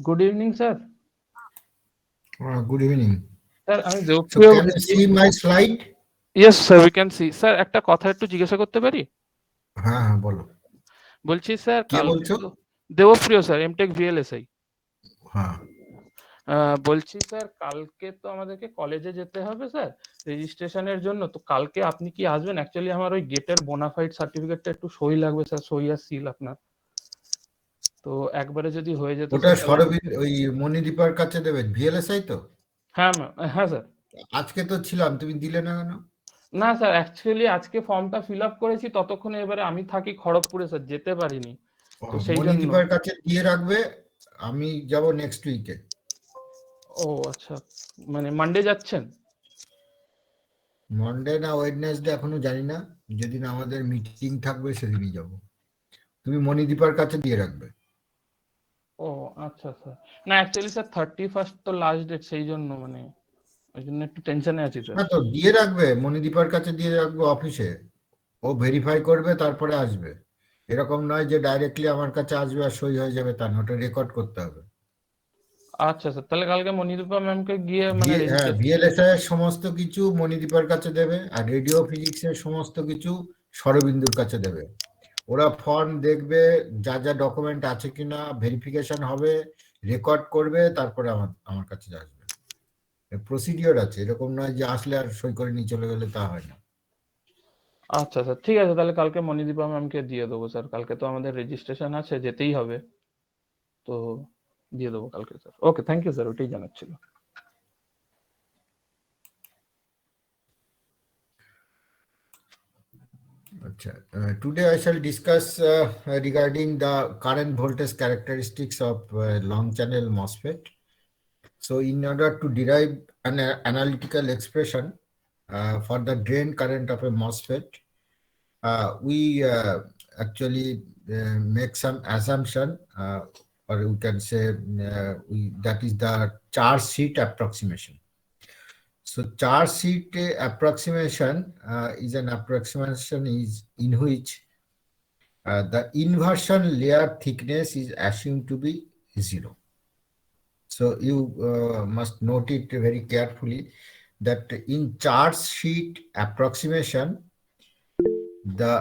Good evening, sir. Good evening. Sir, আমি So Debapriya can you see my slide? Yes, sir, we can see. Sir, একটা কথা একটু জিজ্ঞাসা করতে পারি? হ্যাঁ হ্যাঁ বলো। বলছি স্যার কে কালকে বলছো? তো দেবপ্রিয় স্যার, এমটেক ভিএলএসআই। হ্যাঁ। বলছি স্যার কালকে তো আমাদেরকে কলেজে যেতে হবে স্যার রেজিস্ট্রেশনের জন্য। তো কালকে আপনি কি আসবেন? অ্যাকচুয়ালি আমার ওই গেটের বোনাফাইড সার্টিফিকেটটা একটু সই লাগবে স্যার, সই আর সিল আপনার। তো একবারে যদি হয়ে যেত ওটা স্যার তাহলে। ওই মণিদীপার কাছে দেবে, ভিএলএসআই তো? হ্যাঁ হ্যাঁ স্যার। আজকে তো ছিলাম, তুমি দিলে না কেন? না স্যার, অ্যাকচুয়ালি আজকে ফর্মটা ফিল আপ করেছি, ততক্ষণে এবারে আমি থাকি খড়গপুরে স্যার, যেতে পারিনি। তো সেই জন্য। মণিদীপার কাছে দিয়ে রাখবে, আমি যাব নেক্সট উইকে। ও আচ্ছা, মানে মানডে যাচ্ছেন? মন্ডে না ওয়েডনেসডে এখনো জানি না, যেদিন আমাদের মিটিং থাকবে সেদিনই যাব। তুমি মণিদীপার কাছে দিয়ে রাখবে। ও আচ্ছা স্যার। না অ্যাকচুয়ালি স্যার 31st তো লাস্ট ডেট, সেই জন্য মানে ওই জন্য একটু টেনশনে আছি স্যার। হ্যাঁ তো দিয়ে রাখবে, মণিদীপার কাছে দিয়ে রাখবে অফিসে। ও ভেরিফাই করবে তারপরে আসবে। এরকম নয় যে ডাইরেক্টলি আমার কাছে আসবে আর সই হয়ে যাবে, তা না, ওটা রেকর্ড করতে হবে। আচ্ছা স্যার, তাহলে কালকে মনিরূপা ম্যামকে গিয়ে মানে হ্যাঁ, রেজিস্ট্রেশন। ভিএলএসআই এর সমস্ত কিছু মণিদীপার কাছে দেবে, আর রেডিও ফিজিক্সের সমস্ত কিছু শরবিন্দুর কাছে দেবে। ওরা ফর্ম দেখবে, যা যা ডকুমেন্ট আছে কিনা ভেরিফিকেশন হবে, রেকর্ড করবে, তারপরে আমার কাছে আসবে। প্রসিডিওর আছে, এরকম নয় যে আসলে আর সই করে নিয়ে চলে গেলে, তা হয় না। আচ্ছা স্যার, ঠিক আছে, তাহলে কালকে মনিদীপা ম্যামকে দিয়ে দেবো স্যার। কালকে তো আমাদের রেজিস্ট্রেশন আছে, যেতেই হবে। তো দিয়ে দেবো কালকে sir. Okay, thank you sir, ওটাই জানার ছিল। Today I shall discuss regarding the current voltage characteristics of long channel MOSFET. So in order to derive an analytical expression for the drain current of a MOSFET, we actually make some assumption, or we can say that is the charge sheet approximation. So charge sheet approximation is an approximation in which the inversion layer thickness is assumed to be 0. So you must note it very carefully that in charge sheet approximation, the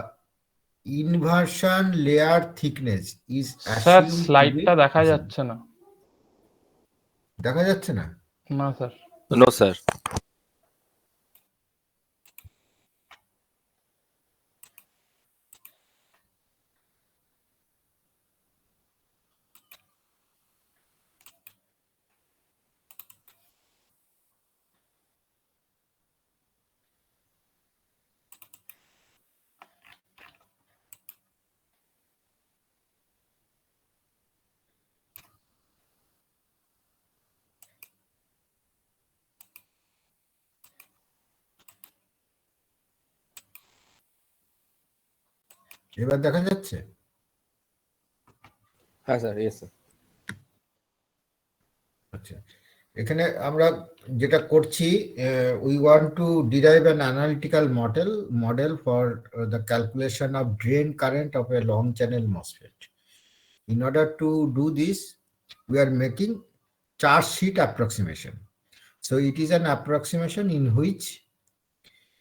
inversion layer thickness is sir assumed to be স্লাইডটা দেখা 0. যাচ্ছে না। দেখা যাচ্ছে না? না sir. No, sir. এবার দেখা যাচ্ছে? হ্যাঁ স্যার, ইয়েস স্যার। আচ্ছা, এখানে আমরা যেটা করছি, we want to derive an analytical model for the calculation of drain current of a long channel MOSFET. In order to do this, we are making charge sheet approximation. So it is an approximation in which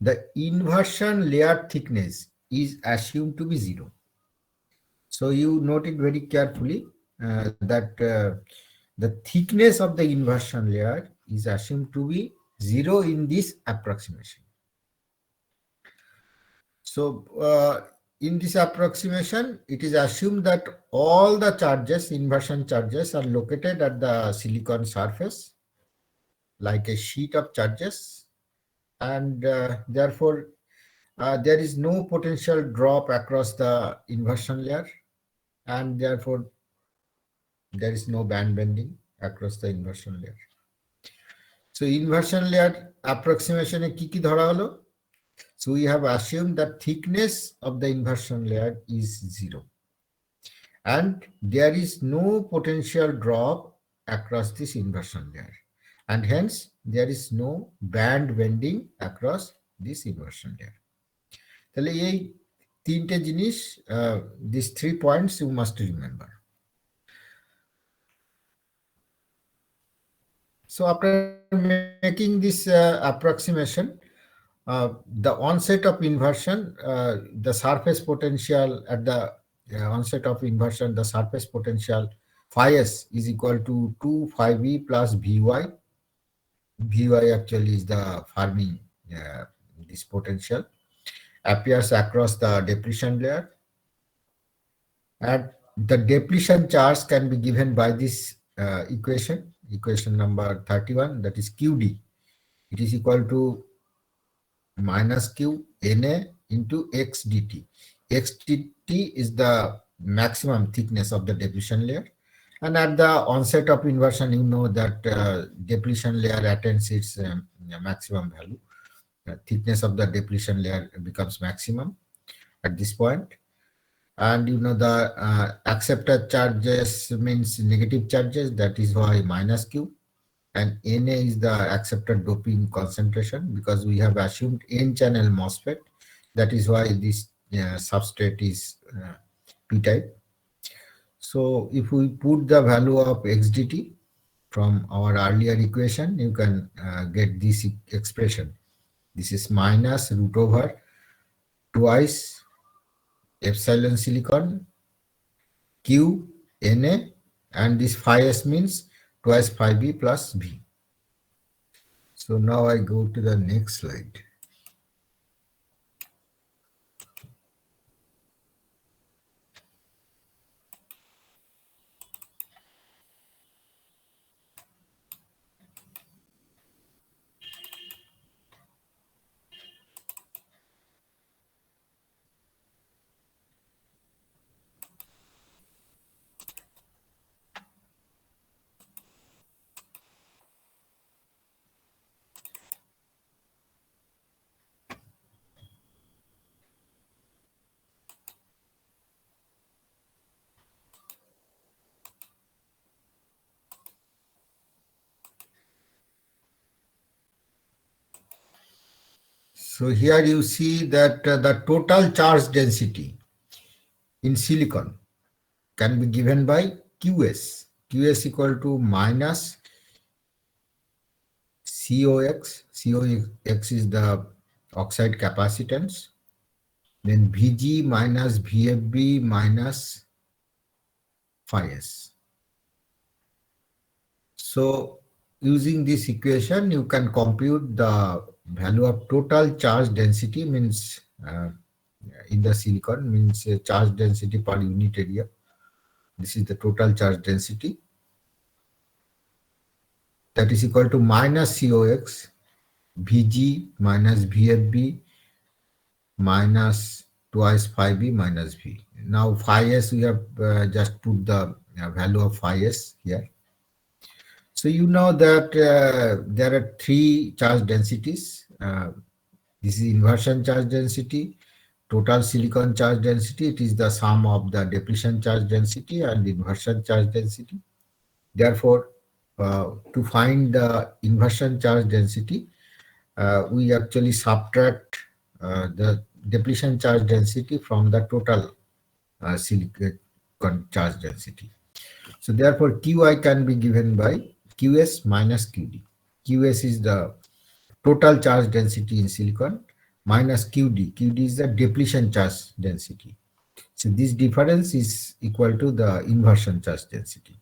the inversion layer thickness is assumed to be 0. So you note it very carefully that the thickness of the inversion layer is assumed to be 0 in this approximation. So in this approximation, it is assumed that all the charges, inversion charges, are located at the silicon surface like a sheet of charges, and therefore there is no potential drop across the inversion layer, and therefore there is no band bending across the inversion layer. So inversion layer approximation e ki dhara holo? So we have assumed that thickness of the inversion layer is 0, and there is no potential drop across this inversion layer, and hence there is no band bending across this inversion layer. তাহলে এই তিনটে জিনিস, these 3 points you must remember. So after making this approximation, the onset of inversion, the surface potential at the onset of inversion, the surface potential phi s is equal to 2 phi v plus Vy. Vy actually is the Fermi, this potential appears across the depletion layer, and the depletion charge can be given by this equation number 31, that is Qd. It is equal to minus Q Na into x dt. X dt is the maximum thickness of the depletion layer. And at the onset of inversion, you know that depletion layer attains its maximum value. Thickness of the depletion layer becomes maximum at this point. And you know the accepted charges means negative charges, that is why minus Q. And Na is the accepted doping concentration, because we have assumed n-channel MOSFET. That is why this substrate is p-type. So if we put the value of xdt from our earlier equation, you can get this expression. This is minus root over twice epsilon silicon Q Na, and this phi s means twice phi b plus v. So now I go to the next slide. So here you see that the total charge density in silicon can be given by Qs. Qs equal to minus COX. COX is the oxide capacitance. Then Vg minus VFB minus phi s. So using this equation, you can compute the value of total charge density, means in the silicon, means charge density per unit area. This is the total charge density. That is equal to minus COX Vg minus VFB minus twice phi b minus v. Now phi s, we have just put the value of phi s here. So you know that there are three charge densities. This is inversion charge density, total silicon charge density. It is the sum of the depletion charge density and inversion charge density. Therefore, to find the inversion charge density, we actually subtract the depletion charge density from the total silicon charge density. So therefore, Qi can be given by Qs minus Qd. Qs is the total charge density in silicon minus Qd. Qd is the depletion charge density. So this difference is equal to the inversion charge density.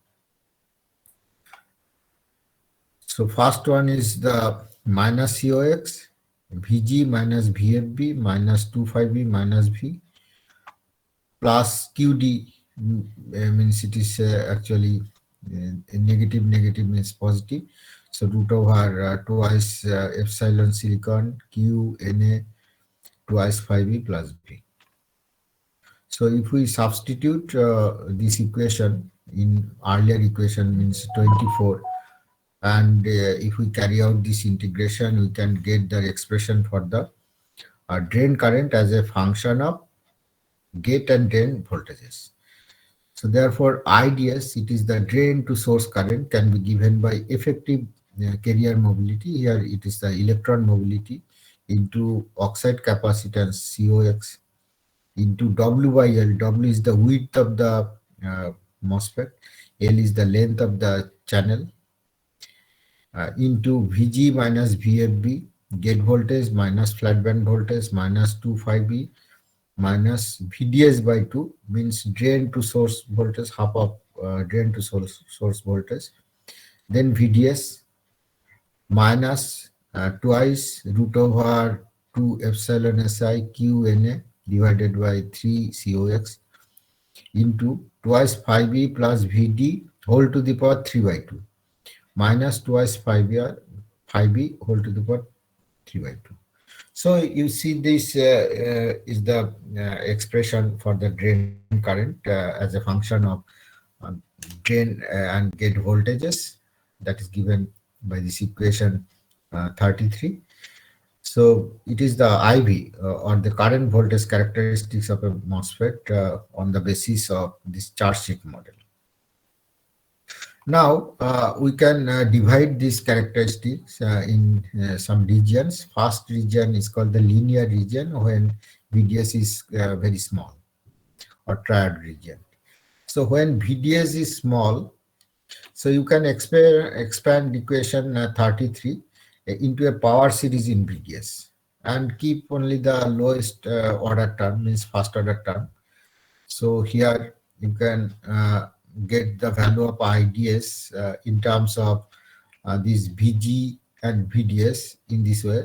So first one is the minus COX, Vg minus VFB minus 2 phi b minus v plus Qd, means it is actually negative means positive. So root over twice epsilon silicon Q Na twice phi b plus v. So if we substitute this equation in earlier equation, means 24, and if we carry out this integration, we can get the expression for the drain current as a function of gate and drain voltages. So therefore, IDS, it is the drain to source current, can be given by effective carrier mobility. Here it is the electron mobility into oxide capacitance COX into W by L. W is the width of the MOSFET. L is the length of the channel. into VG minus VFB, gate voltage minus flat band voltage minus 2 phi minus VDS by 2 means drain to source voltage, half of drain to source voltage, then VDS minus twice root over 2 epsilon SI QNA divided by 3 COX into twice phi B plus VD whole to the power 3 by 2 minus twice phi B whole to the power 3 by 2. So you see this is the expression for the drain current as a function of drain and gate voltages that is given by this equation 33. So it is the IV or the current voltage characteristics of a MOSFET on the basis of this charge sheet model. Now we can divide these characteristics in some regions. First region is called the linear region when VDS is very small, or triad region. So when VDS is small, so you can expand equation 33 into a power series in VDS and keep only the lowest order term, means first order term. So here you can get the value of IDS in terms of this VG and VDS in this way.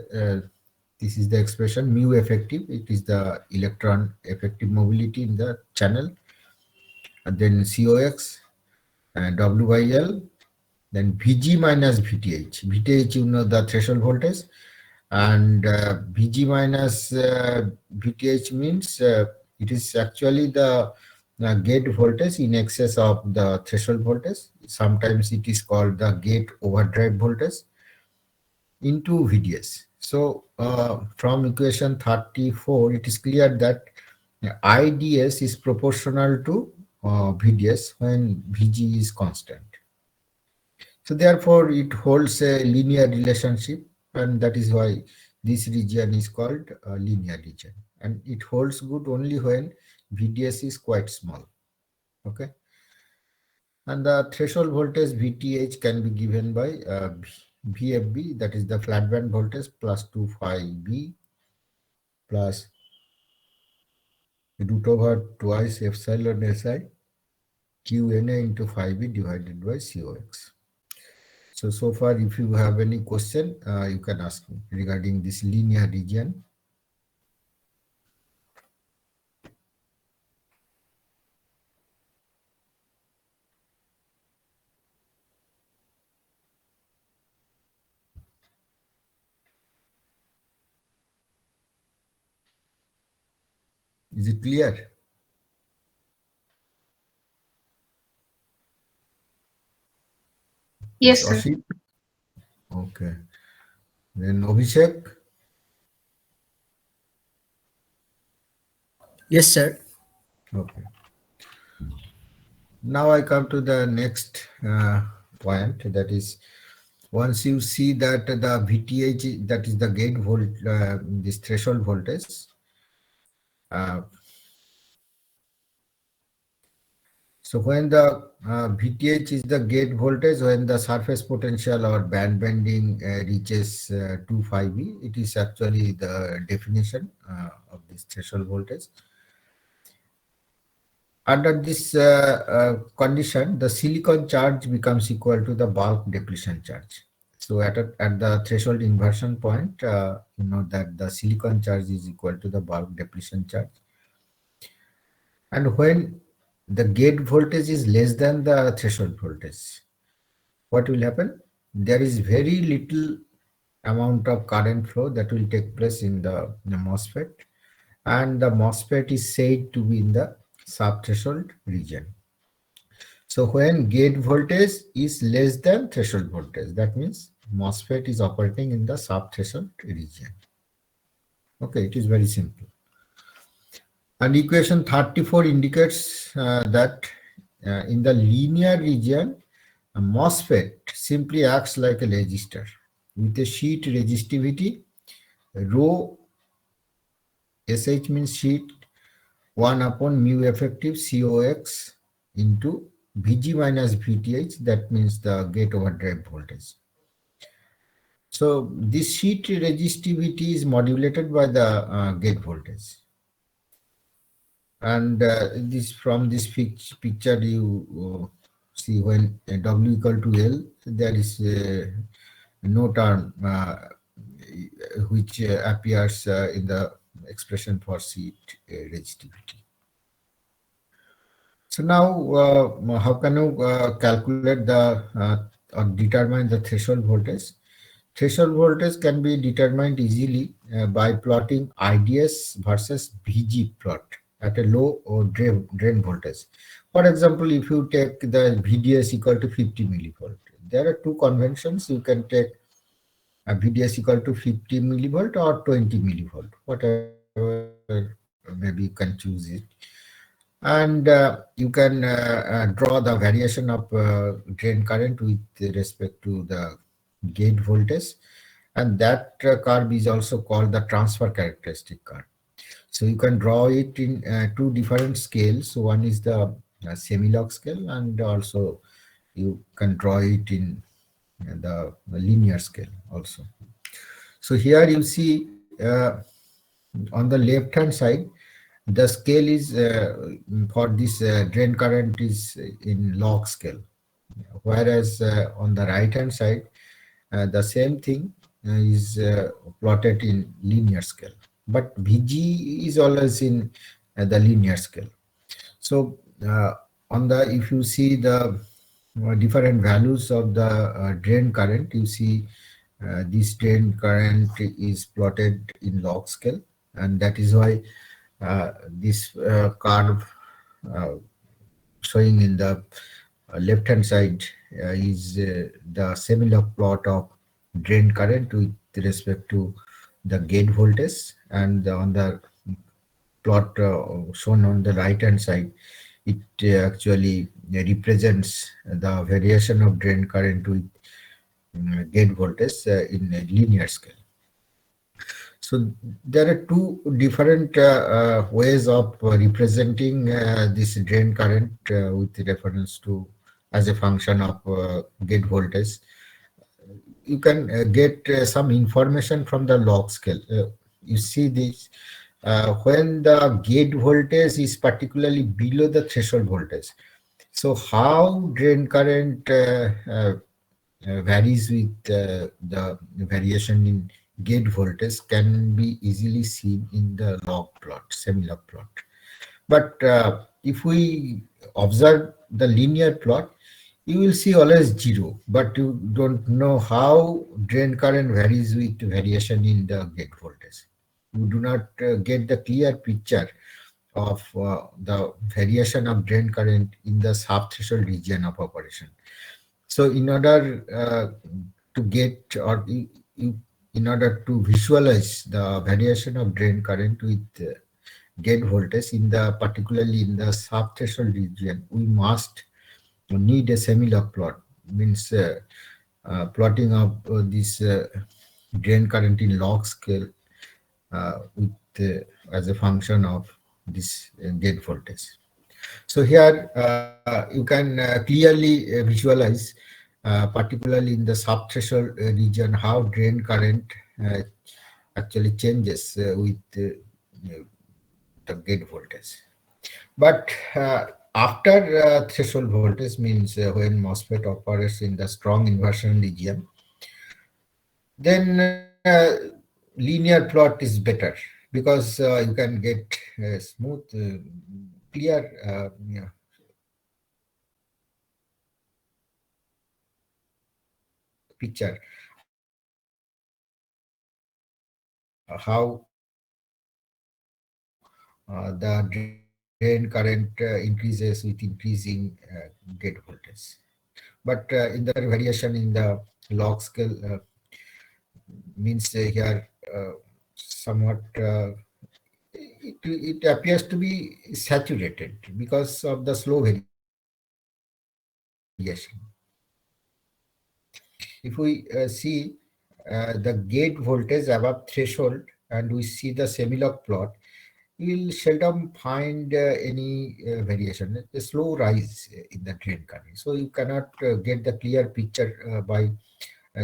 This is the expression mu effective. It is the electron effective mobility in the channel. And then COX and W by L. Then VG minus VTH. VTH, you know, the threshold voltage. And VG minus VTH means it is actually the gate voltage in excess of the threshold voltage. Sometimes it is called the gate overdrive voltage into VDS. So from equation 34, it is clear that IDS is proportional to VDS when VG is constant. So therefore, it holds a linear relationship, and that is why this region is called a linear region. And it holds good only when VDS is quite small. Okay. And the threshold voltage VTH can be given by VFB, that is the flat band voltage, plus 2 phi B plus root over twice epsilon SI QNA into phi B divided by COX. So far, if you have any question, you can ask me regarding this linear region. Is it clear? Yes, sir. Ashit? Okay. Then Abhishek? Yes, sir. Okay. Now I come to the next point, that is, once you see that the VTH, that is the gate this threshold voltage, so when the VTH is the gate voltage, when the surface potential or band bending reaches 2 phi B, it is actually the definition of this threshold voltage. Under this condition, the silicon charge becomes equal to the bulk depletion charge. So at the threshold inversion point, you know that the silicon charge is equal to the bulk depletion charge. And when the gate voltage is less than the threshold voltage, what will happen? There is very little amount of current flow that will take place in the MOSFET, and the MOSFET is said to be in the subthreshold region. So when gate voltage is less than threshold voltage, that means MOSFET is operating in the subthreshold region. Okay, it is very simple. And equation 34 indicates that in the linear region, a MOSFET simply acts like a resistor with a sheet resistivity rho, SH means sheet, 1 upon mu effective COX into VG minus VTH, that means the gate overdrive voltage. So this sheet resistivity is modulated by the gate voltage. And this from this picture you see when W equal to L, there is no term which appears in the expression for sheet resistivity. So now, how can you calculate the or determine the threshold voltage? Threshold voltage can be determined easily by plotting IDS versus VG plot at a low or drain voltage. For example, if you take the VDS equal to 50 millivolt, there are two conventions. You can take a VDS equal to 50 millivolt or 20 millivolt, whatever, maybe you can choose it. And you can draw the variation of drain current with respect to the gate voltage, and that curve is also called the transfer characteristic curve. So you can draw it in two different scales. So one is the semi-log scale, and also you can draw it in the linear scale also. So here you see on the left hand side, the scale is for this drain current is in log scale, whereas on the right hand side, the same thing is plotted in linear scale, but VG is always in the linear scale. So on the, if you see the different values of the drain current, you see this drain current is plotted in log scale, and that is why this curve uh, showing in the left hand side is the semi-log plot of drain current with respect to the gate voltage, and on the plot shown on the right hand side, it actually represents the variation of drain current with gate voltage in a linear scale. So there are two different ways of representing this drain current with reference to as a function of gate voltage. You can get some information from the log scale. You see this when the gate voltage is particularly below the threshold voltage. So how drain current varies with the variation in gate voltage can be easily seen in the log plot, semi-log plot. But if we observe the linear plot, you will see always zero, but you don't know how drain current varies with variation in the gate voltage. You do not get the clear picture of the variation of drain current in the sub-threshold region of operation. So in order to get or in order to visualize the variation of drain current with gate voltage in the particularly in the sub-threshold region, we must need a semi-log plot, means plotting of this drain current in log scale with as a function of this gate voltage. So here you can clearly visualize, particularly in the sub-threshold region, how drain current actually changes with the gate voltage. But after threshold voltage, means when MOSFET operates in the strong inversion region, then linear plot is better, because you can get smooth, clear picture how the drain current increases with increasing gate voltage. But in the variation in the log scale means here somewhat it appears to be saturated because of the slow variation. If we see the gate voltage above threshold and we see the semi-log plot, you will seldom find any variation, a slow rise in the drain current. So you cannot get the clear picture by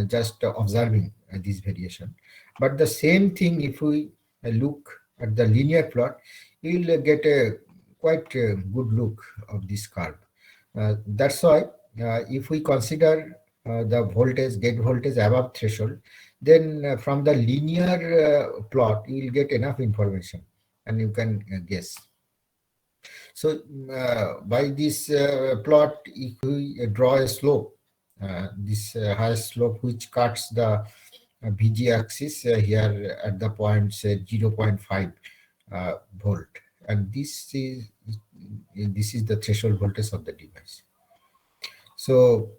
just observing this variation. But the same thing, if we look at the linear plot, you will get a quite good look of this curve. That's why if we consider the voltage, gate voltage above threshold, then from the linear plot, you will get enough information and you can guess. So by this plot, if we draw a slope, this highest slope which cuts the VG axis here at the point say 0.5 volt, and this is the threshold voltage of the device. So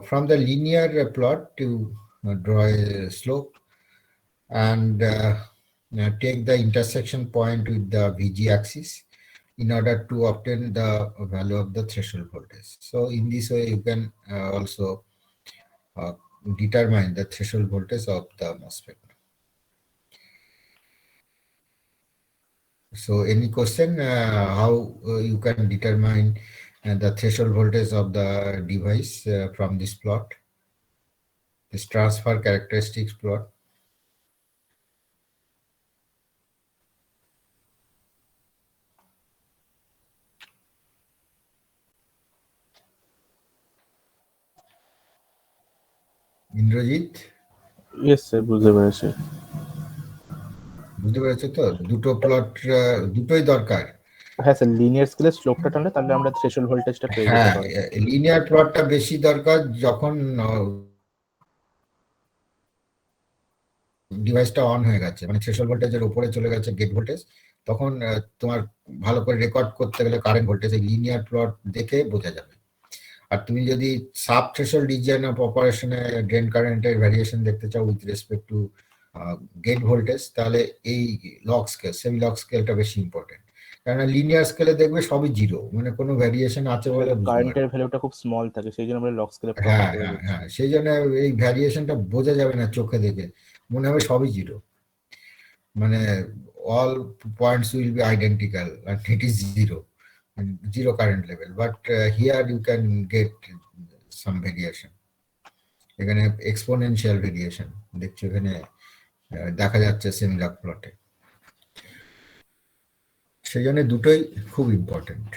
from the linear plot to draw a slope and take the intersection point with the VG axis in order to obtain the value of the threshold voltage. So in this way, you can also determine the threshold voltage of the MOSFET. So any question how you can determine the threshold voltage of the device from this plot, this transfer characteristics plot? Indrajit, yes sir, বুঝতে পেরেছি। বুঝতে পেরেছো তো? দুটো plot দুটোই দরকার। হ্যাঁ sir, linear স্কেলে স্লোপটা টানলে তাহলে আমরা থ্রেশহোল্ড ভোল্টেজটা পেয়ে যেতে হ্যাঁ, পারি। লিনিয়ার প্লটটা বেশি দরকার যখন ডিভাইসটা অন হয়ে গেছে, মানে থ্রেশহোল্ড ভোল্টেজের উপরে চলে গেছে গেট ভোল্টেজ, তখন তোমার ভালো করে রেকর্ড করতে গেলে কারেন্ট ভোল্টেজ এই লিনিয়ার প্লট দেখে বোঝা যাবে। আর তুমি যদি সাব থ্রেশহোল্ড রিজিয়ন অফ অপারেশনে ড্রেন কারেন্টের ভ্যারিয়েশন দেখতে চাও with respect to get voltage, তাহলে এই লগ স্কেল, সেমি লগ স্কেলটা বেশি ইম্পর্টেন্ট। কারণ লিনিয়ার স্কেলে দেখবে সবই জিরো, মানে কোনো ভ্যারিয়েশন আছে বলে কারেন্টের ভ্যালুটা খুব স্মল থাকে, সেই জন্য আমরা লগ স্কেলে হ্যাঁ হ্যাঁ হ্যাঁ, সেই জন্য এই ভ্যারিয়েশনটা বোঝা যাবে না চোখে দেখে, মনে হবে সবই জিরো, মানে all points will be identical and it is zero current level, but here you can get some variation, এখানে exponential variation দেখছো, এখানে দেখা যাচ্ছে সেমিলগ প্লটে, সেই জন্য দুটোই খুব ইম্পর্টেন্ট।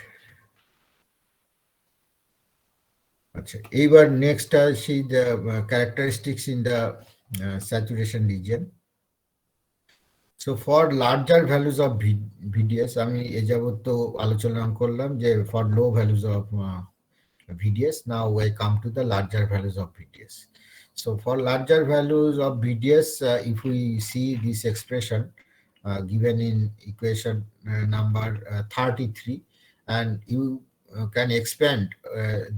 আচ্ছা, এইবার নেক্সট আসি the characteristics in the saturation region. So for larger values of VDS, আমি এ যাবত তো আলোচনা করলাম যে for low values of VDS, now I come to the larger values of VDS. So for larger values of VDS, if we see this expression given in equation number 33, and you can expand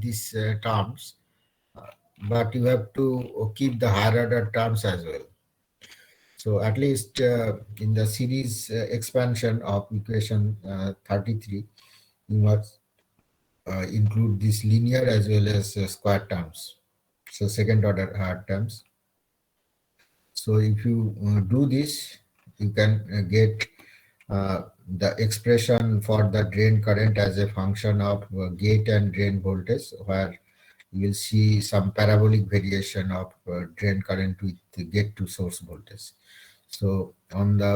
these terms, but you have to keep the higher order terms as well. So at least in the series expansion of equation 33, you must include this linear as well as square terms, so second order terms. So if you do this, you can get the expression for the drain current as a function of gate and drain voltage, where you will see some parabolic variation of drain current with the gate to source voltage. So on the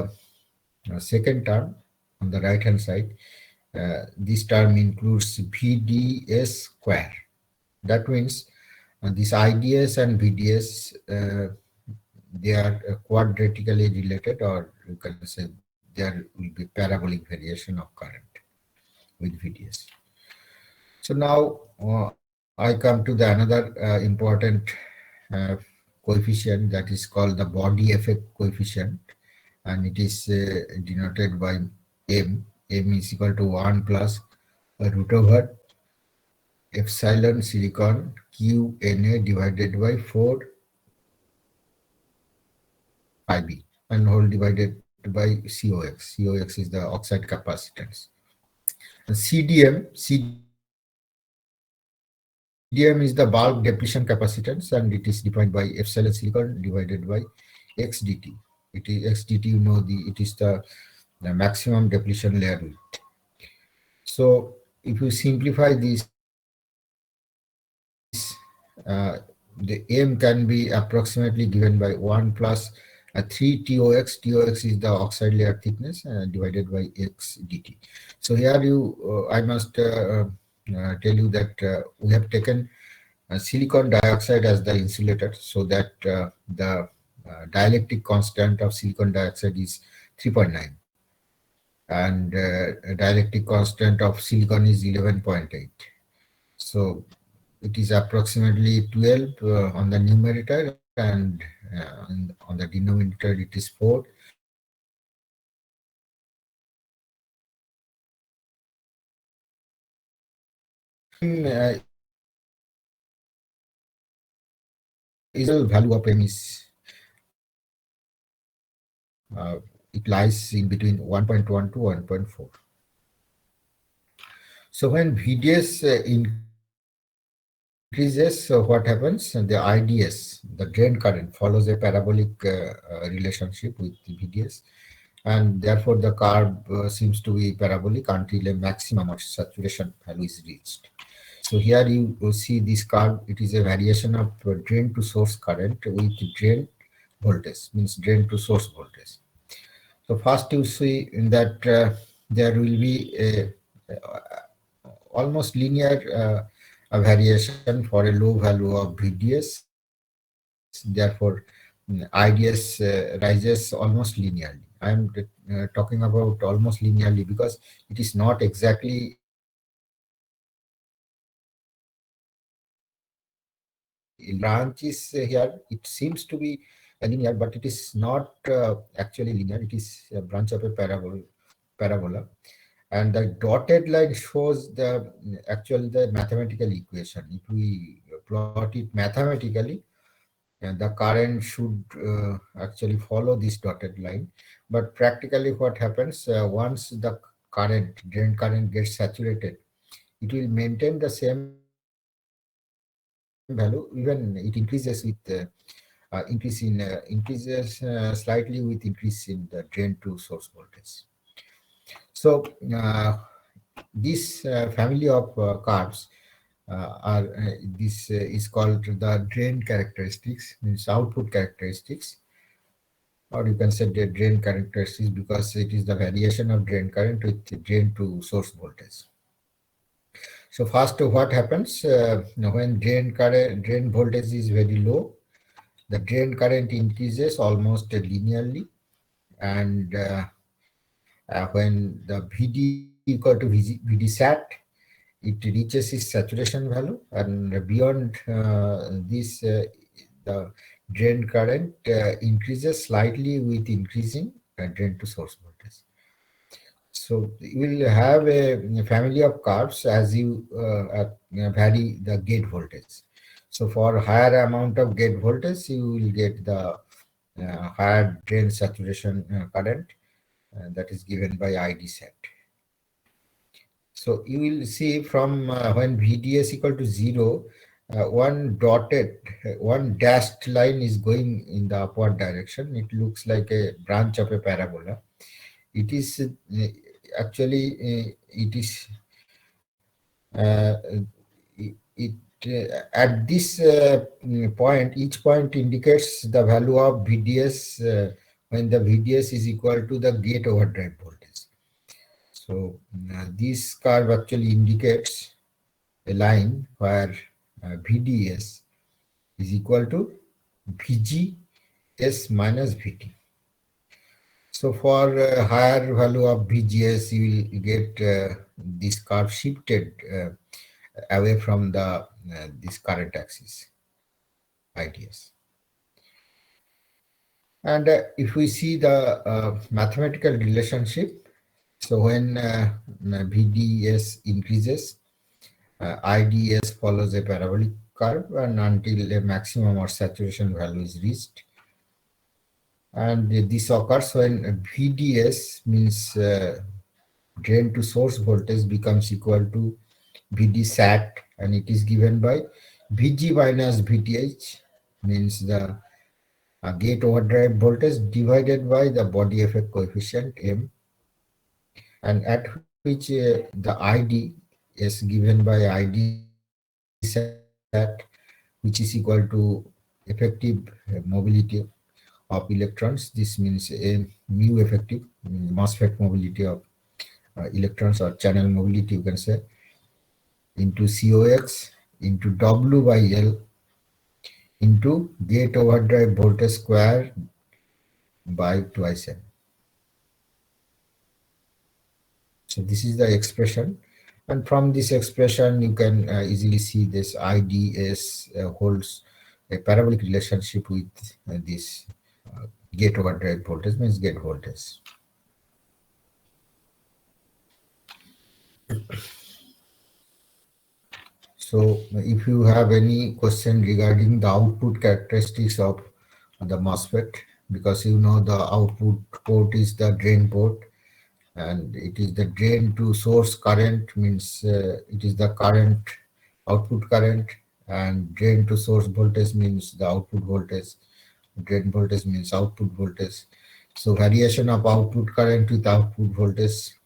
second term, on the right hand side, this term includes VDS square. That means this IDS and VDS, they are quadratically related, or you can say there will be parabolic variation of current with VDS. So now I come to the another important coefficient that is called the body effect coefficient, and it is denoted by M. M is equal to 1 plus root over epsilon silicon QNA divided by 4 pi b, and whole divided by COX. COX is the oxide capacitance. And CDM is the bulk depletion capacitance, and it is defined by epsilon silicon divided by XDT. It is XDT, you know, it is the maximum depletion layer width. So if you simplify this, the M can be approximately given by 1 plus 3 TOX. TOX is the oxide layer thickness divided by X dt. So here I must tell you that we have taken silicon dioxide as the insulator, so that the dielectric constant of silicon dioxide is 3.9, and dielectric constant of silicon is 11.8. So it is approximately 12 on the numerator, and on the denominator it is 4. Is value of M is it lies in between 1.1 to 1.4. So when VDS increases, so what happens? The IDS, the drain current, follows a parabolic relationship with the VDS, and therefore the curve seems to be parabolic until a maximum of saturation value is reached. So here you see this curve. It is a variation of drain to source current with drain voltage, means drain to source voltage. So first you see that there will be a almost linear variation for a low value of VDS. Therefore, IDS rises almost linearly. I am talking about almost linearly because it is not exactly branches here. It seems to be linear, but it is not actually linear. It is a branch of a parabola. And the dotted line shows the the mathematical equation. If we plot it mathematically, and the current should actually follow this dotted line. But practically what happens, once the drain current gets saturated, it will maintain the same value, even it increases with increases slightly with increase in the drain to source voltage. So this family of curves this is called the drain characteristics, means output characteristics, or you can say the drain characteristics, because it is the variation of drain current with drain to source voltage. So first, what happens when drain voltage is very low, the drain current increases almost linearly, and when the VD equal to VD sat, it reaches its saturation value, and beyond this, the drain current increases slightly with increasing drain to source voltage. So you will have a family of curves as you vary the gate voltage. So for higher amount of gate voltage, you will get the higher drain saturation current that is given by ID set. So you will see from when VDS equal to 0, one dashed line is going in the upward direction. It looks like a branch of a parabola. It is actually it is uh, it at this point, each point indicates the value of VDS when the VDS is equal to the gate overdrive voltage. So this curve actually indicates a line where VDS is equal to VGS minus VT. So for higher value of VGS, you will get this curve shifted away from the this current axis, IDS. And if we see the mathematical relationship, so when VDS increases, IDS follows a parabolic curve and until a maximum or saturation value is reached. And this occurs when VDS means drain to source voltage becomes equal to VD sat, and it is given by VG minus VTH, means the gate overdrive voltage divided by the body effect coefficient M, and at which the ID is given by ID sat which is equal to effective mobility of electrons. This means a mu effective MOSFET mobility of electrons, or channel mobility you can say, into COX into W by L into gate overdrive voltage square by twice N. So this is the expression, and from this expression you can easily see this IDS holds a parabolic relationship with this gate overdrive voltage, means gate voltage. So if you have any question regarding the output characteristics of the MOSFET, because you know the output port is the drain port, and it is the drain to source current, means it is the current, output current, and drain to source voltage means the output voltage, drain voltage means output voltage. So variation of output current with output voltage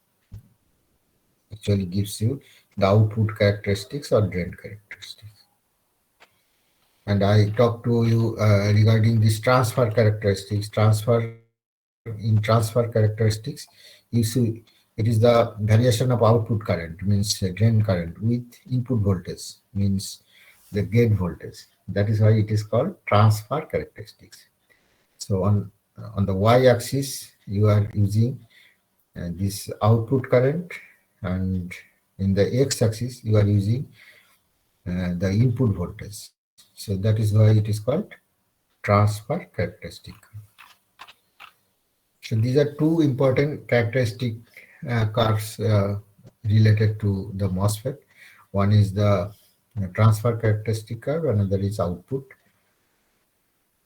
actually gives you the output characteristics or drain characteristics. And I talked to you regarding this transfer characteristics. In transfer characteristics, you see it is the variation of output current, means drain current, with input voltage, means the gate voltage. That is why it is called transfer characteristics. So on the y-axis, you are using this output current, and in the x-axis, you are using the input voltage. So that is why it is called transfer characteristic. So these are two important characteristic curves related to the MOSFET. One is the transfer characteristic curve, another is output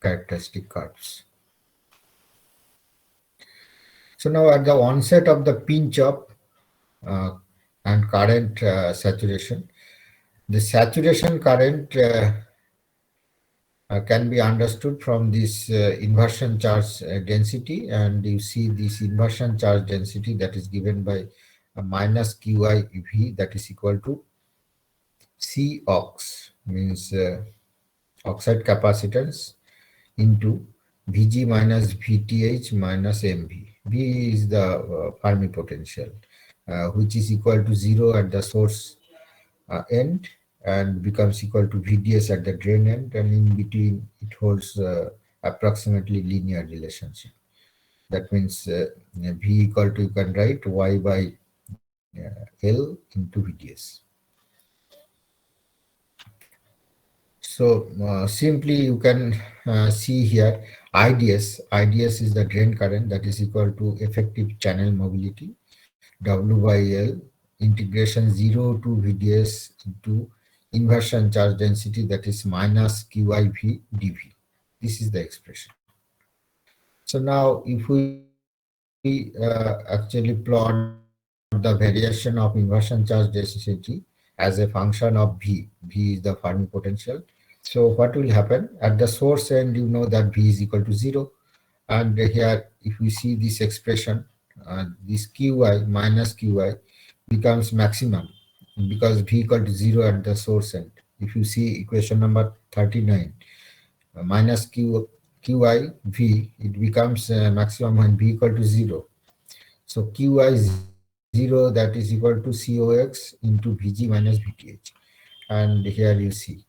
characteristic curves. So now at the onset of the pinch up and current saturation, the saturation current can be understood from this inversion charge density, and you see this inversion charge density that is given by minus QIV, that is equal to COX, means oxide capacitance, into Vg minus Vth minus Mv. V is the Fermi potential, which is equal to 0 at the source end and becomes equal to VDS at the drain end, and in between it holds approximately linear relationship. That means V equal to, you can write Y by L into VDS. So simply you can see here IDS is the drain current, that is equal to effective channel mobility, W by L integration 0 to VDS into inversion charge density, that is minus QIV dV. This is the expression. So now if we actually plot the variation of inversion charge density as a function of V is the Fermi potential. So what will happen at the source end? You know that V is equal to 0, and here if we see this expression, this QI minus QI becomes maximum because V equal to 0 at the source end. If you see equation number 39, minus QI V, it becomes maximum when V equal to 0. So QI 0, that is equal to COX into Vg minus Vth, and here you see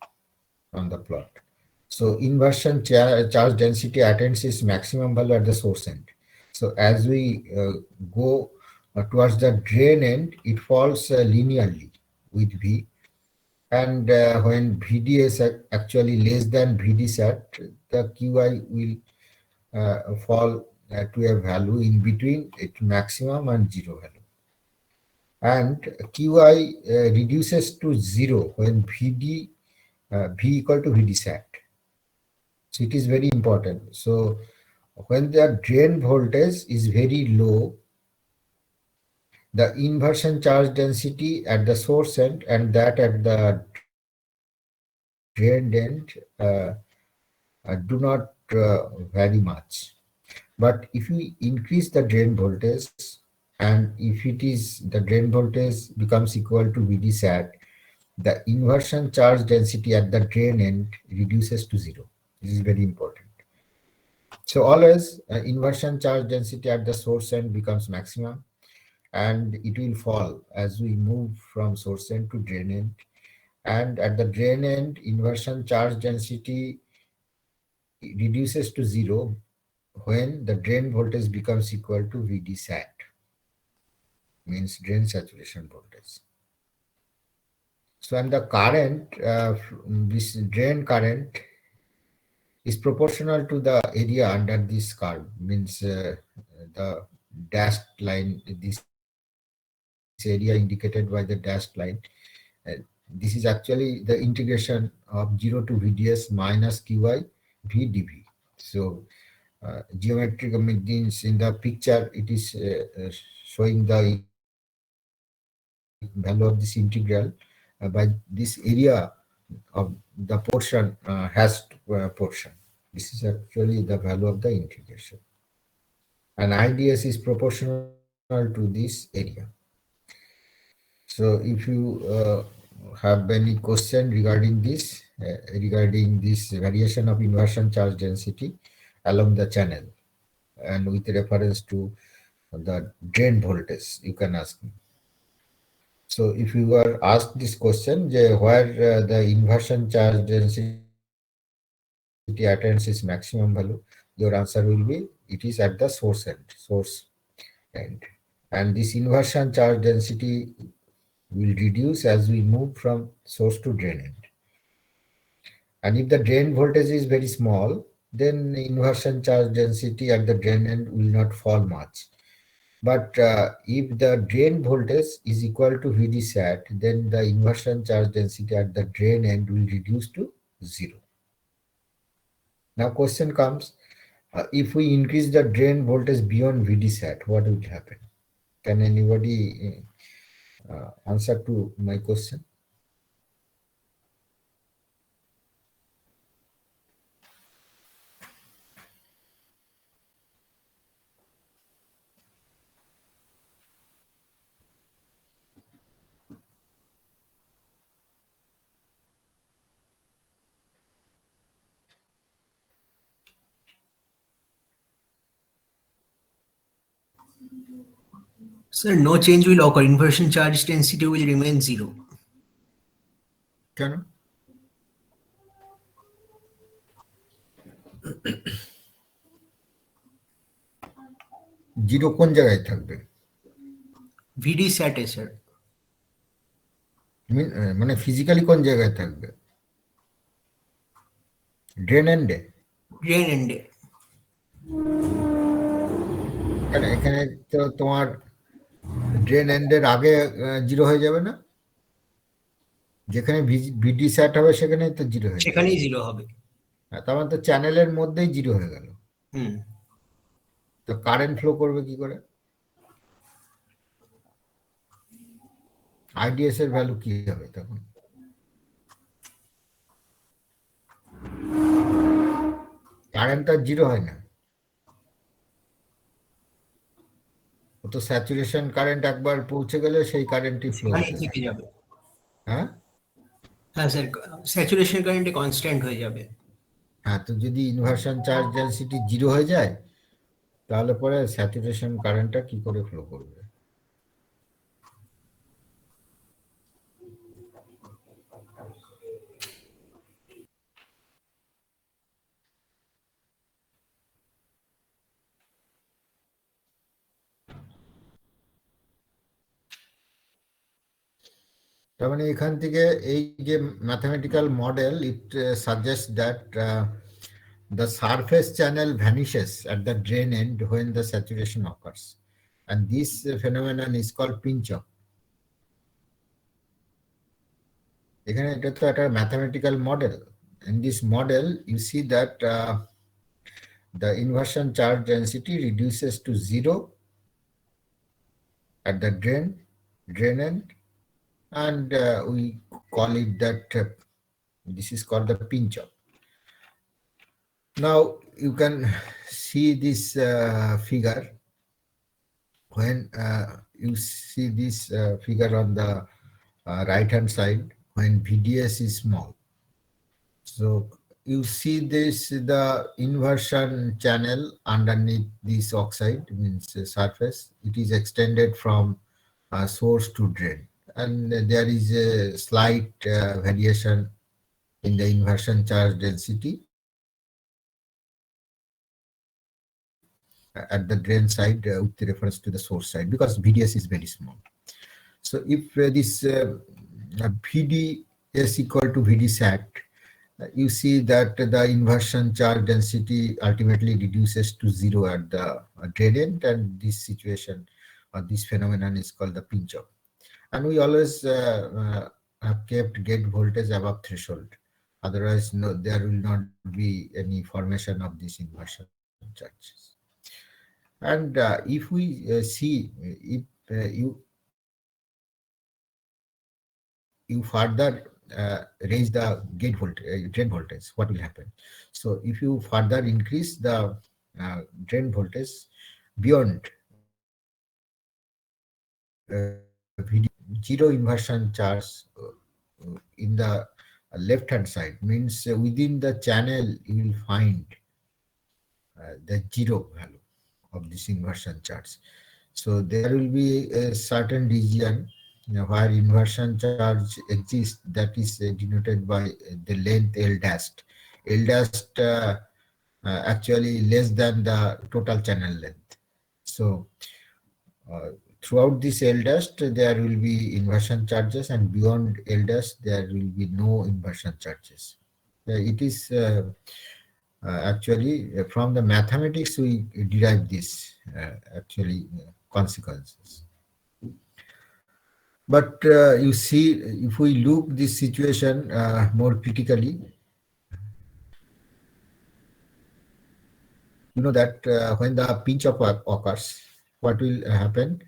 on the plot. So inversion charge density attains its maximum value at the source end. So as we go towards the drain end, it falls linearly with V, and when Vd is actually less than Vdsat, the QI will fall to a value in between its maximum and 0 value. And QI reduces to 0 when V equal to Vdsat. So it is very important. So when the drain voltage is very low, the inversion charge density at the source end and that at the drain end do not vary much. But if we increase the drain voltage, and if it is the drain voltage becomes equal to Vdsat, the inversion charge density at the drain end reduces to zero. This is very important. So always inversion charge density at the source end becomes maximum, and it will fall as we move from source end to drain end. And at the drain end, inversion charge density reduces to zero when the drain voltage becomes equal to VD sat, means drain saturation voltage. So, and the current, this drain current is proportional to the area under this curve, means the dashed line, this area indicated by the dashed line. This is actually the integration of 0 to VDS minus QI VdV. So, geometric means in the picture, it is showing the value of this integral by this area of the portion hashed portion. This is actually the value of the integration. And IDS is proportional to this area. So if you have any question regarding this variation of inversion charge density along the channel and with reference to the drain voltage, you can ask me. So if you were asked this question, where the inversion charge density attains its maximum value, your answer will be it is at the source end. And this inversion charge density will reduce as we move from source to drain end. And if the drain voltage is very small, then the inversion charge density at the drain end will not fall much. But if the drain voltage is equal to VD sat, then the inversion charge density at the drain end will reduce to zero. Now question comes, if we increase the drain voltage beyond VD sat, what will happen? Can anybody answer to my question? Sir, no change will occur. Inversion charge density will remain zero. Can zero কোন জায়গায় থাকবে? VD sat এ sir. মানে physically কোন জায়গায় থাকবে? Drain এন্ডে? Drain end এ. এখানে তো তোমার ড্রেন এন্ডের আগে জিরো হয়ে যাবে না? যেখানে ভিডি স্যাট হবে সেখানেই তো জিরো হয়ে যাবে। সেখানেই জিরো হবে। তার মানে তো চ্যানেলের মধ্যেই জিরো হয়ে গেল। তো কারেন্ট ফ্লো করবে কি করে? আইডিএস এর ভ্যালু কি হবে তখন? কারেন্ট আর জিরো হয় না, ও তো স্যাচুরেশন কারেন্ট একবার পৌঁছে গেলে সেই কারেন্টই ফ্লো থেকে যাবে। হ্যাঁ হ্যাঁ স্যার, স্যাচুরেশন কারেন্টে কনস্ট্যান্ট হয়ে যাবে। হ্যাঁ, তো যদি ইনভার্সন চার্জ ডেনসিটি জিরো হয়ে যায় তাহলে পরে স্যাচুরেশন কারেন্টটা কি করে ফ্লো করবে? তার মানে এখান থেকে এই যে mathematical model, it suggest that the surface channel vanishes at the drain end when the saturation occurs, and this phenomenon is called pinch-off. এখানে এটা তো একটা mathematical model. In this model you see that the inversion charge density reduces to zero at the drain end, and we call it that this is called the pinch-off. Now you can see this figure. When you see this figure on the right hand side, when VDS is small. So you see this, the inversion channel underneath this oxide means surface. It is extended from source to drain, and there is a slight variation in the inversion charge density at the drain side with reference to the source side, because VDS is very small. So if this VDS equal to VDSAT, you see that the inversion charge density ultimately reduces to zero at the drain end, and this situation or this phenomenon is called the pinch-off. And we always have kept gate voltage above threshold. Otherwise, no, there will not be any formation of these inversion charges. And if we see, if you further raise the gate voltage, drain voltage, what will happen? So if you further increase the drain voltage beyond zero inversion charge in the left hand side, means within the channel you will find the zero value of this inversion charge. So there will be a certain region where inversion charge exists, that is denoted by the length L dashed. L dashed actually less than the total channel length. So throughout this L dashed there will be inversion charges, and beyond L dashed there will be no inversion charges. It is actually from the mathematics we derive this consequences. But you see, if we look this situation more critically, you know that when the pinch-off occurs, what will happen?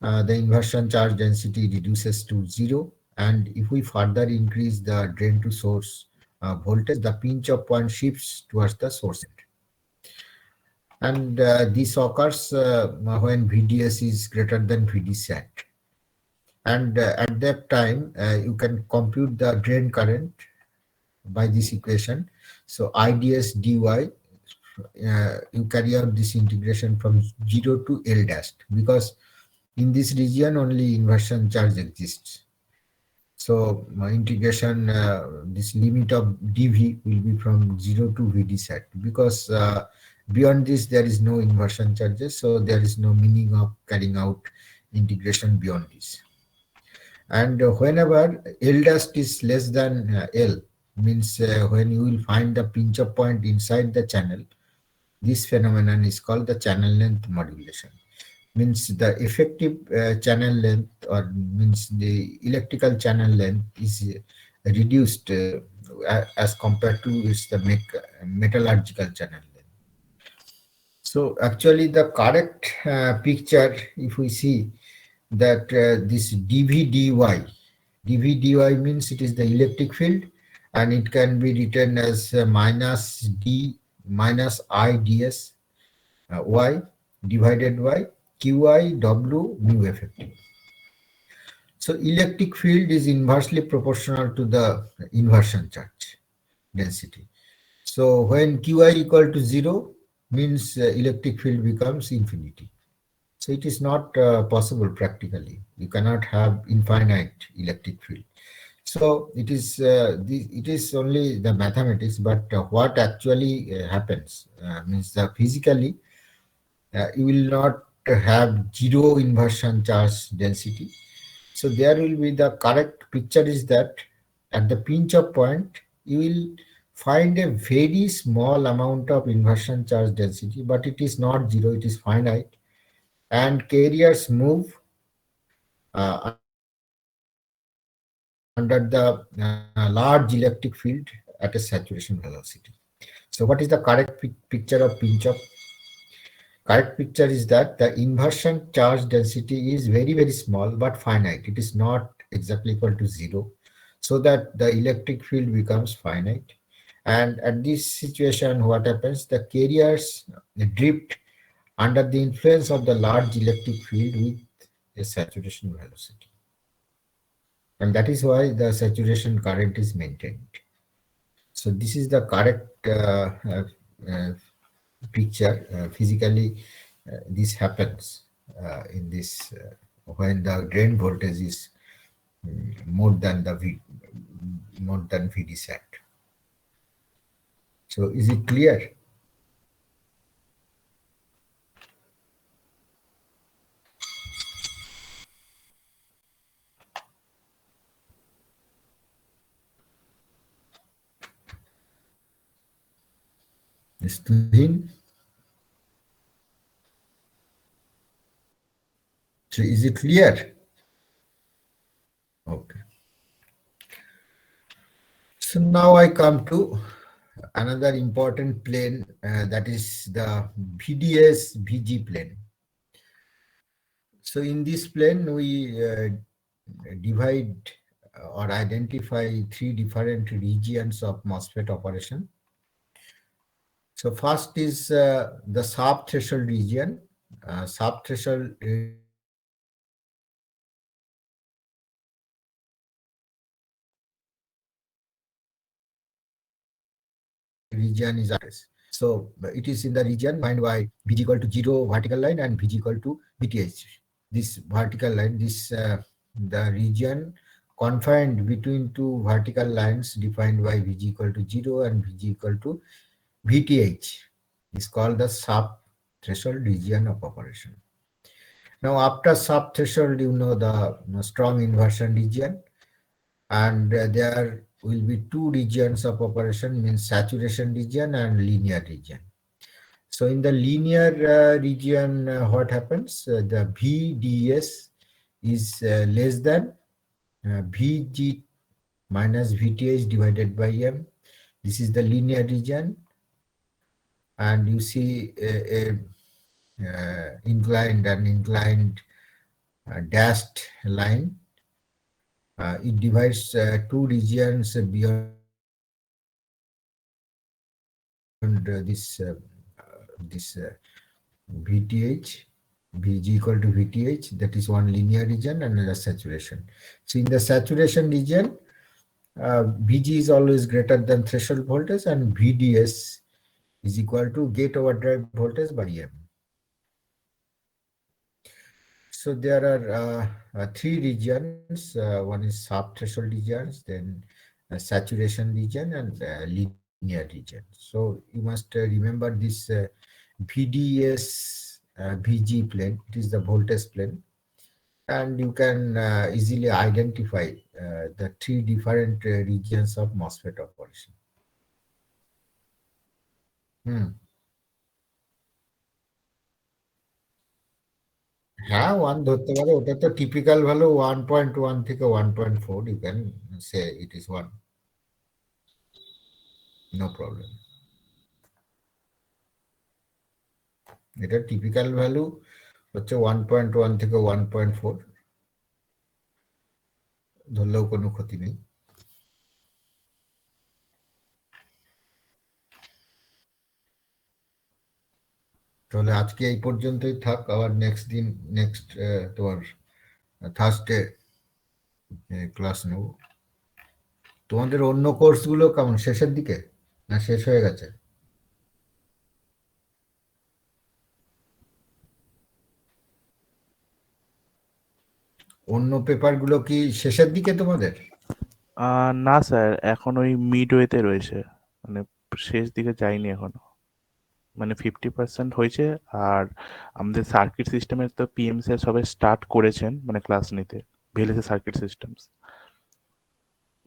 The inversion charge density reduces to zero, and if we further increase the drain to source voltage, the pinch-off point shifts towards the source end. And this occurs when VDS is greater than VDSAT. And at that time, you can compute the drain current by this equation. So IDS dy, you carry out this integration from 0 to L dashed, because in this region only inversion charge exists. So integration, this limit of dV will be from 0 to VDSAT, because beyond this there is no inversion charges, so there is no meaning of carrying out integration beyond this. And whenever L dashed is less than L, means when you will find the pinch-off point inside the channel, this phenomenon is called the channel length modulation. Means the effective channel length, or means the electrical channel length, is reduced as compared to the metallurgical channel length. So actually the correct picture, if we see that this dV dy means it is the electric field, and it can be written as minus d minus I ds y divided by Qi W mu effective. So electric field is inversely proportional to the inversion charge density. So when Qi equal to 0, means electric field becomes infinity. So it is not possible practically. You cannot have infinite electric field. So it is only the mathematics, but what actually happens means that physically you will not have zero inversion charge density. So there will be, the correct picture is that at the pinch-off point you will find a very small amount of inversion charge density, but it is not zero, it is finite, and carriers move under the large electric field at a saturation velocity. So what is the correct picture of pinch-off? Correct picture is that the inversion charge density is very, very small but finite. It is not exactly equal to 0, so that the electric field becomes finite. And at this situation, what happens? The carriers drift under the influence of the large electric field with a saturation velocity. and that is why the saturation current is maintained. So this is the correct picture. Physically, this happens in this when the drain voltage is more than VD sat. So is it clear? Student? So is it clear? Okay. So now I come to another important plane, that is the VDS VG plane. So in this plane, we divide or identify three different regions of MOSFET operation. So first is the sub-threshold region. Sub-threshold region is ours. So it is in the region defined by VG equal to 0 vertical line and VG equal to VTH. This vertical line, the region confined between two vertical lines defined by VG equal to 0 and VG equal to VTH is called the sub-threshold region of operation. Now after sub-threshold, you know the strong inversion region, and there will be two regions of operation, means saturation region and linear region. So in the linear region, what happens? The VDS is less than VG minus VTH divided by M. This is the linear region, and you see a inclined dashed line. It divides two regions beyond this VTH, VG equal to VTH, that is one linear region, and another saturation. So in the saturation region, VG is always greater than threshold voltage, and VDS is equal to gate overdrive voltage by M. So there are three regions. One is sub-threshold regions, then saturation region, and linear region. So you must remember this VDS VG plane. It is the voltage plane, and you can easily identify the three different regions of MOSFET operation. হ্যাঁ 1 ধরতে পারো, ওটা তো typical value 1.1 থেকে 1.4, you can say it is 1, no problem. এটা typical value হচ্ছে 1.1 থেকে 1.4, ধরলেও কোনো ক্ষতি নেই। তাহলে আজকে এই পর্যন্তই থাক, আবার নেক্সট তোমার থার্সডে ক্লাস নেব। তোমাদের অন্য কোর্সগুলো কেমন, শেষের দিকে না শেষ হয়ে গেছে? অন্য পেপারগুলো কি শেষের দিকে তোমাদের? না স্যার, এখন ওই মিডওয়েতে রয়েছে, মানে শেষ দিকে যায়নি এখনো, মানে 50% হয়েছে। আর আমাদের সার্কিট সিস্টেমের তো পিএম স্যার সবাই স্টার্ট করেছেন মানে ক্লাস নিতে, ভিএলএসএ সার্কিট সিস্টেমস,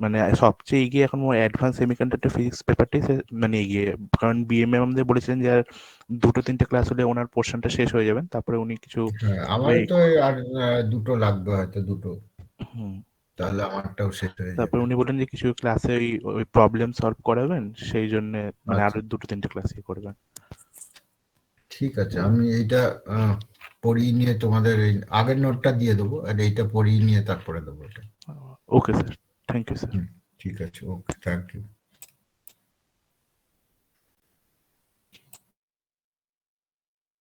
মানে সবচেয়ে এগিয়ে এখন অ্যাডভান্স সেমিকন্ডাক্টর ফিজিক্স পেপারটাই মানে এগিয়ে, কারণ বিএমএ আমাদের বলেছিলেন যে আর 2-3টে ক্লাস হলে ওনার পোর্শনটা শেষ হয়ে যাবেন, তারপরে উনি কিছু আমার তো আর দুটো লাগবে, হয়তো দুটো, তাহলে আমারটাও শেষ হয়ে যাবে। তারপরে উনি বললেন যে কিছু ক্লাসে ওই প্রবলেম সলভ করাবেন, সেই জন্য মানে আরো 2-3টে ক্লাস করবেন। ঠিক আছে, আমি এইটা পড়িয়ে নিয়ে তোমাদের আগের নোটটা দিয়ে দেবো, আর এইটা পড়িয়ে নিয়ে তারপরে দেবো। Okay sir, thank you sir. ঠিক আছে, ওকে, থ্যাংক ইউ।